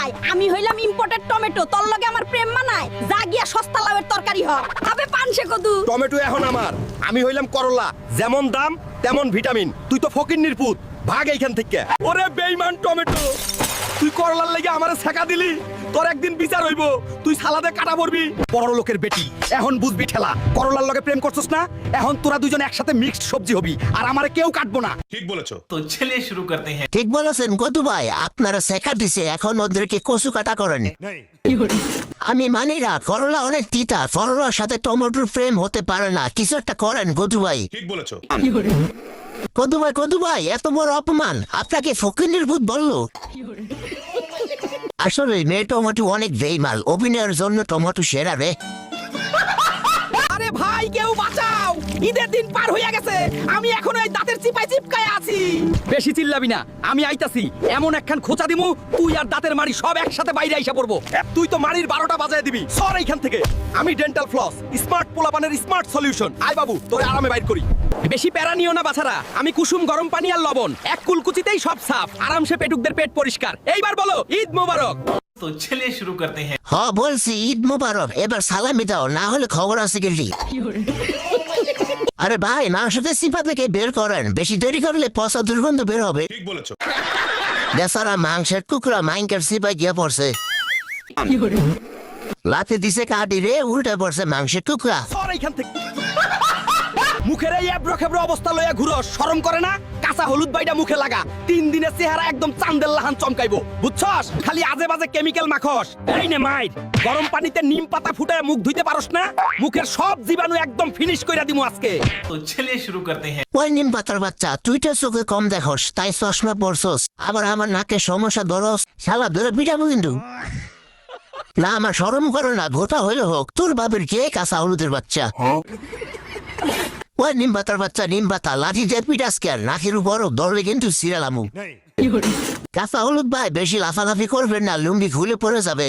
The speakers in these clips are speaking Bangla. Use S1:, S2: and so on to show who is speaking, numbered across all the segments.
S1: ভাই আমি হইলাম ইম্পোর্টেড টমেটো তোর লগে আমার প্রেম মানায় যা গিয়া সস্তা লাউয়ের তরকারি হ আবে পানসে কদু
S2: টমেটো এখন আমার আমি হইলাম করলা যেমন দাম তেমন ভিটামিন তুই তো ফকিন্নির পুত ভাগ এইখান থেকে ওরে বেঈমান টমেটো তুই করলার লাগি আমারে ছেকা দিলি তোর একদিন বিচার হইব তুই সালাদে কাটা পড়বি বড় লোকের বেটি এখন বুঝবি ঠেলা করলার লগে প্রেম করছস না এখন তোরা দুজন একসাথে মিক্সড সবজি হবি আর আমারে কেউ কাটবো না
S3: ঠিক বলেছো
S4: तो चलिए शुरू करते हैं।
S5: ঠিক বলেছেন কদু ভাই আপনারা শেখা দিছে এখন ওদেরকে কচু কাটা করেন আমি মানি না করলা অনেক তিতা করলার সাথে টমেটোর প্রেম হতে পারে না কিছু একটা করেন কদু ভাই
S3: ঠিক বলেছো
S5: কদু ভাই এত বড় অপমান আপনাকে ফকিনের ভূত বললো আসলে মেয়ে টমেটো অনেক বেইমাল অভিনয়ের জন্য টমেটো সেরা রে
S2: আরে ভাই কেউ বাঁচাও ঈদের দিন পার হইয়া গেছে আমি এখনো এই দাঁতের চিপায় চিপকায় আছি বেশি চিল্লাবি না আমি আইতাছি এমন একখান খোঁচা দিমু তুই আর দাঁতের মারি সব একসাথে বাইরে আইসা পড়বো তুই তো মারির 12টা বাজায় দিবি সর এইখান থেকে আমি ডেন্টাল ফ্লস স্মার্ট পোলাপানের স্মার্ট সলিউশন আয় বাবু তোরে আরামে বাইর করি বেশি প্যারা নিও না বাছারা আমি কুসুম গরম পানি আর লবণ এক কুলকুচিতেই সব সাফ আরামসে পেটুকদের পেট পরিষ্কার এইবার বলো ঈদ মোবারক
S4: तो चलिए शुरू करते हैं।
S5: হ বলছি ঈদ মোবারক এবার সালামি দাও না হলে খবর আছে গেলি আরে ভাই মাংসতে সিপা থেকে বের করেন বেশি দেরি করলে পচা দুর্গন্ধ বের হবে
S3: ঠিক বলেছো
S5: বেচারা মাংসের টুকরা মাইকের সিপাই গিয়ে পড়ছে লাতে দিছে কাটি রে উল্টে পড়ছে মাংসের টুকরা
S2: সর এইখান থেকে মুখের এই এবড়ো অবস্থা লইয়া ঘুরো শরম করে না কাঁচা হলুদ বাইটা মুখে লাগা 3 দিনের চেহারা একদম চান্দের লাহান চমকাইবো বুঝছস খালি আজে বাজে কেমিক্যাল মাখস এই নে মাইর গরম পানিতে নিম পাতা ফুটায় মুখ ধুইতে পারস না মুখের সব জীবাণু একদম ফিনিশ কইরা দিমু আজকে
S4: तो चलिए शुरू करते हैं।
S5: ওই নিম পাতার বাচ্চা তুই তো চোখে কম দেখোস তাই চশমা পরছস আবার আমার নাকে সমস্যা ধরস শালা ধরে পিটাবো কিন্তু না আমার শরম করে না গোটা হইলে হোক তোর বাপের কে কাঁচা হলুদের বাচ্চা ওই নিম পাতার বাচ্চা নিম পাতা লাঠি দিয়ে পিটাসকে আর নাকের উপর দৌড়লে কিন্তু সিরালামু কাঁচা হলুদ ভাই বেশি লাফালাফি করবেন না লুঙ্গি খুলে পড়ে যাবে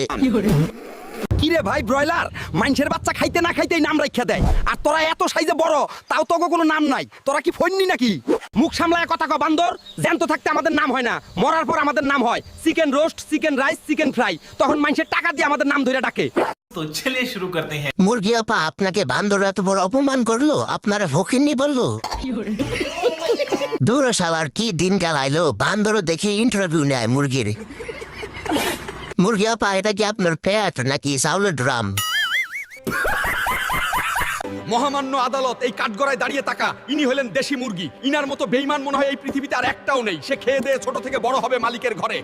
S2: কিরে ভাই ব্রয়লার মানুষের বাচ্চা খাইতে না খাইতেই নাম রাখিয়া দেয় আর তোরা এত সাইজে বড় তাও তো কোনো নাম নাই তোরা কি ফন্নি নাকি মুখ সামলায় কথা কও বান্দর জ্যান্ত থাকতে আমাদের নাম হয় না মরার পর আমাদের নাম হয় chicken roast chicken rice chicken fry তখন মানুষের টাকা দিয়ে আমাদের নাম ধরে ডাকে
S4: तो चलिए शुरू करते हैं।
S5: মুরগি আপা আপনাকে বান্দর এত বড় অপমান করলো আপনারা ফকিরনি বললো দূর শালার কি দিন গালাইলো বান্দরও দেখে ইন্টারভিউ নেয় মুরগির মুরগি আপা এটা কি আপনার পেট নাকি চাউলের ড্রাম
S2: মহামান্য আদালত এই কাঠগড়ায় দাঁড়িয়ে থাকা ইনি হলেন দেশি মুরগি ইনার মতো বেঈমান মনে হয় এই পৃথিবীতে আর একটাও নেই সে খেয়ে দিয়ে ছোট থেকে বড় হবে মালিকের ঘরে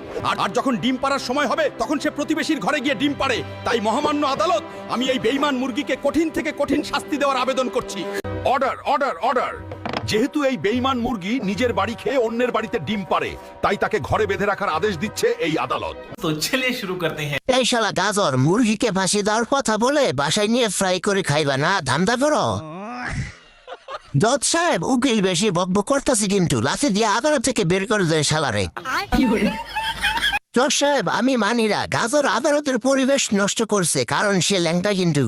S2: আর যখন ডিম পাড়ার সময় হবে তখন সে প্রতিবেশীর ঘরে গিয়ে ডিম পাড়ে তাই মহামান্য আদালত আমি এই বেঈমান মুরগিকে কঠিন থেকে কঠিন শাস্তি দেওয়ার আবেদন করছি
S3: অর্ডার অর্ডার অর্ডার যেহেতু এই বেঈমান মুরগি নিজের বাড়ি খেয়ে অন্যের বাড়িতে ডিম পাড়ে তাই তাকে ঘরে বেঁধে রাখার আদেশ দিচ্ছে এই আদালত
S4: तो चलिए शुरू करते हैं।
S5: এই শালা গাজর মুরগিকে ফাঁসি দেওয়ার কথা বলে বাসায় নিয়ে ফ্রাই করে খাইবা না ধান্দা করো জজ সাহেব উকিল বেশি বকবক করতেছি কিন্তু লাঠি দিয়ে আদালত থেকে বের করে দেয় শালারে জজ সাহেব আমি মানি না গাজর আদালতের পরিবেশ নষ্ট করছে কারণ সে ল্যাংটা কিন্তু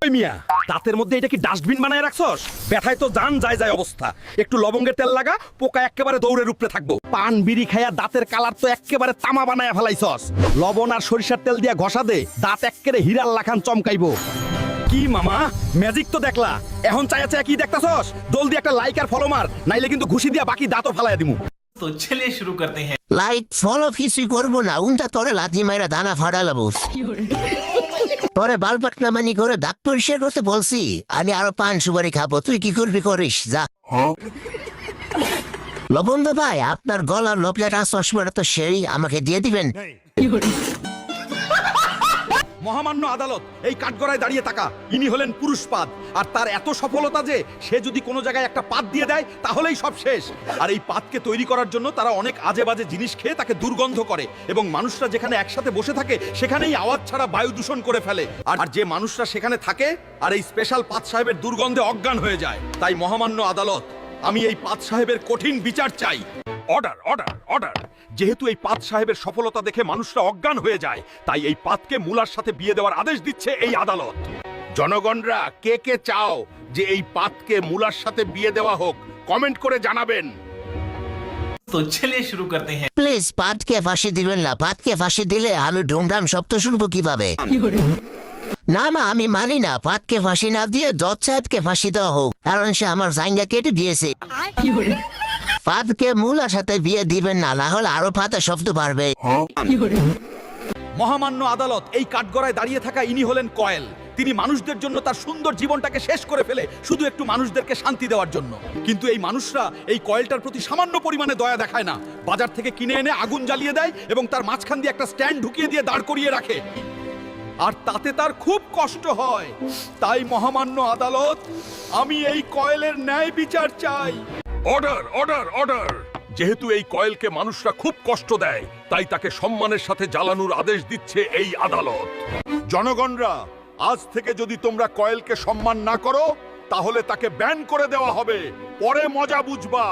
S2: ওই মিয়া দাঁতের মধ্যে এটা কি ডাস্টবিন বানায় রাখছস ব্যথায় তো জান যায় যায় অবস্থা একটু লবঙ্গের তেল লাগা পোকা একেবারে দৌড়ের উপরে থাকবো পান বিড়ি খাইয়া দাঁতের কালার তো একেবারে তামা বানায় ফেলাইছস লবণ আর সরিষার তেল দিয়া ঘষা দে দাঁত একেবারে হীরার লাখান চমকাইবো কি মামা ম্যাজিক তো দেখলা এখন চায়া চায়া কি দেখতাছস জলদি একটা লাইক আর ফলো মার নাইলে কিন্তু ঘুষি দিয়া বাকি দাঁতও ফালাইয়া দিমু
S4: तो चलिए शुरू करते हैं।
S5: লাইক ফলো কিছুই করবো না উনটা তোরে লাথি মাইরা দানা ফাটালাবো তোরে বাল পাকনামানি করে দাঁত পরিষ্কার করতে বলছি আমি আরো পান সুপারি খাবো তুই কি করবি করিস যা লবণ ভাই আপনার গলার লোপলাটা চশমাটা তো সেই আমাকে দিয়ে দিবেন
S2: মহামান্য আদালত এই কাঠগড়ায় দাঁড়িয়ে থাকা ইনি হলেন পুরুষপাদ আর তার এত সফলতা যে সে যদি কোনো জায়গায় একটা পাত দিয়ে দেয় তাহলেই সব শেষ আর এই পাতকে তৈরি করার জন্য তারা অনেক আজে বাজে জিনিস খেয়ে তাকে দুর্গন্ধ করে এবং মানুষরা যেখানে একসাথে বসে থাকে সেখানেই আওয়াজ ছাড়া বায়ু দূষণ করে ফেলে আর যে মানুষরা সেখানে থাকে আর এই স্পেশাল পাত সাহেবের দুর্গন্ধে অজ্ঞান হয়ে যায় তাই মহামান্য আদালত আমি এই পাত সাহেবের কঠিন বিচার চাই
S3: অর্ডার অর্ডার অর্ডার যেহেতু এই পাত সাহেবের সফলতা দেখে মানুষরা অজ্ঞান হয়ে যায় তাই এই পাতকে মূলার সাথে বিয়ে দেওয়ার আদেশ দিচ্ছে এই আদালত জনগণরা কে কে চাও যে এই পাতকে মূলার সাথে বিয়ে দেওয়া হোক কমেন্ট করে জানাবেন
S4: तो चलिए शुरू करते हैं।
S5: প্লিজ পাতকে ফাঁসি দিবেন না, পাতকে ফাঁসি দিলে আমি ডুমডাম শব্দ শুনবো কিভাবে? না মা, আমি মানি না। পাতকে ফাঁসি না দিয়ে জজ সাহেবকে ফাঁসি দেওয়া হোক, কারণ সে আমার জাঙ্গা কেটে দিয়েছে। পাতকে মূলার সাথে বিয়ে দিবেন না, না হলে আরো পাতা শব্দ বাড়বে।
S2: মহামান্য আদালত, এই কাঠগড়ায় দাঁড়িয়ে থাকা ইনি হলেন কয়েল। তিনি মানুষদের জন্য তার সুন্দর জীবনটাকে শেষ করে ফেলে শুধু একটু মানুষদেরকে শান্তি দেওয়ার জন্য। কিন্তু এই মানুষরা এই কয়েলটার প্রতি সামান্য পরিমাণে দয়া দেখায় না। বাজার থেকে কিনে এনে আগুন জ্বালিয়ে দেয় এবং তার মাঝখান দিয়ে একটা স্ট্যান্ড ঢুকিয়ে দিয়ে দাঁড় করিয়ে রাখে, আর তাতে তার খুব কষ্ট হয়। তাই মহামান্য আদালত, আমি এই কয়েলের ন্যায় বিচার চাই।
S3: Order order order! যেহেতু এই কয়েলকে মানুষরা খুব কষ্ট দেয়, তাই তাকে সম্মানের সাথে জ্বালানোর আদেশ দিচ্ছে এই আদালত। জনগণরা, আজ থেকে যদি তোমরা কয়েলকে সম্মান না করো, তাহলে তাকে ব্যান করে দেওয়া হবে। পরে মজা বুঝবা।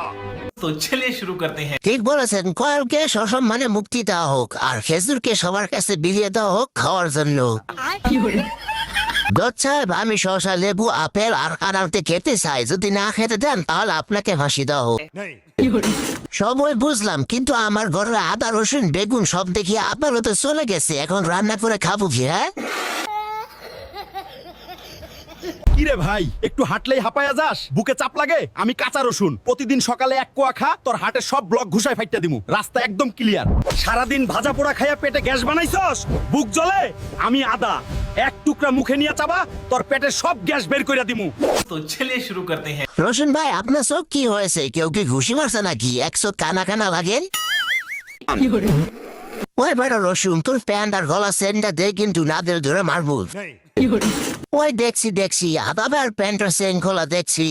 S4: तो चलिए शुरू करते हैं।
S5: ঠিক বলেছেন, কয়েলকে সসম্মানে মুক্তি দেওয়া হোক, আর খেজুরকে সবার কাছে বিলিয়ে দেওয়া হোক খাওয়ার জন্য। জজ সাহেব, আমি শসা, লেবু, আপেল আর আনারতে খেতে চাই। যদি না খেতে দেন তাহলে আপনাকে ফাঁসি দেওয়া হোক। সবই বুঝলাম, কিন্তু আমার ঘরে আদা, রসুন, বেগুন সব দেখি আপনারও তো চলে গেছে। এখন রান্না করে খাবো কি? হ্যাঁ,
S2: কিরে ভাই, একটু হাঁটলেই হাঁপায়া যাস? বুকে চাপ লাগে? আমি কাঁচা রসুন প্রতিদিন সকালে এক কোয়া খা, তোর হাটের সব ব্লক ঘুষায় ফাইটটা দিমু। রাস্তা একদম ক্লিয়ার। সারাদিন ভাজা পোড়া খাইয়া পেটে গ্যাস বানাইছস, বুক জ্বলে? আমি আদা এক টুকরা মুখে নিয়ে চাবা, তোর পেটের সব গ্যাস বের কইরা দিমু।
S4: तो चलिए शुरू करते हैं।
S5: রসুন ভাই, আপনার চোখ কি হয়েছে? কেউ কি ঘুষি মারছে নাকি? একশো কানা কানা লাগেন। ওই বেটা রসুন, তোর প্যান্ট আর গলা সেন্টটা দে, কিন্তু না দিলে ধরে মারবো। ওই দেখছি দেখছি, আদা আর প্যান্টের সেন খোলা দেখছি।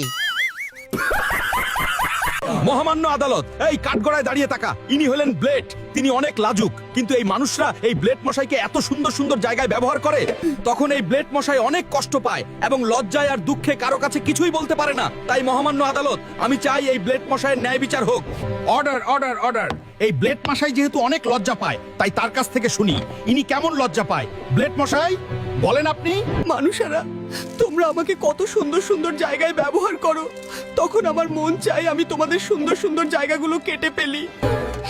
S2: মহামান্য আদালত, এই কাঠগড়ায় দাঁড়িয়ে থাকা ইনি হলেন ব্লেড। তিনি অনেক লাজুক, কিন্তু এই মানুষরা এই ব্লেড মশাইকে এত সুন্দর সুন্দর জায়গায় ব্যবহার করে, তখন এই ব্লেড মশাই অনেক কষ্ট পায় এবং লজ্জায় আর দুঃখে কারো কাছে কিছুই বলতে পারে না। তাই মহামান্য আদালত, আমি চাই এই ব্লেড মশাইয়ের ন্যায় বিচার হোক। Order order order! এই ব্লেড মশাই যেহেতু অনেক লজ্জা পায়, তাই তার কাছ থেকে শুনি ইনি কেমন লজ্জা পায়। ব্লেড মশাই, বলেন আপনি। মানুষেরা, তোমরা আমাকে কত সুন্দর সুন্দর জায়গায় ব্যবহার করো, তখন আমার মন চাই আমি তোমাদের সুন্দর সুন্দর জায়গাগুলো কেটে ফেলি।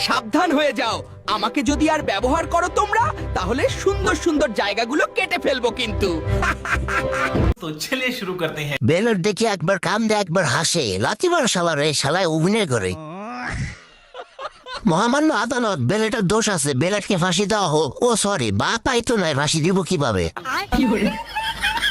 S2: সাবধান হয়ে যাও, আমাকে যদি আর ব্যবহার করো তোমরা, তাহলে সুন্দর সুন্দর জায়গাগুলো কেটে ফেলবো কিন্তু।
S4: तो चलिए शुरू करते हैं।
S5: বেলর দেখে একবার কান্দে একবার হাসে, লাতিবার শালার এই শালায় অভিনয় করে। মহামান্য আদালত, বেলেটের দোষ আছে, বেলেটকে ফাঁসি দেওয়া হোক। ও সরি, বাপাই তো নয়, ফাঁসি দিব কিভাবে?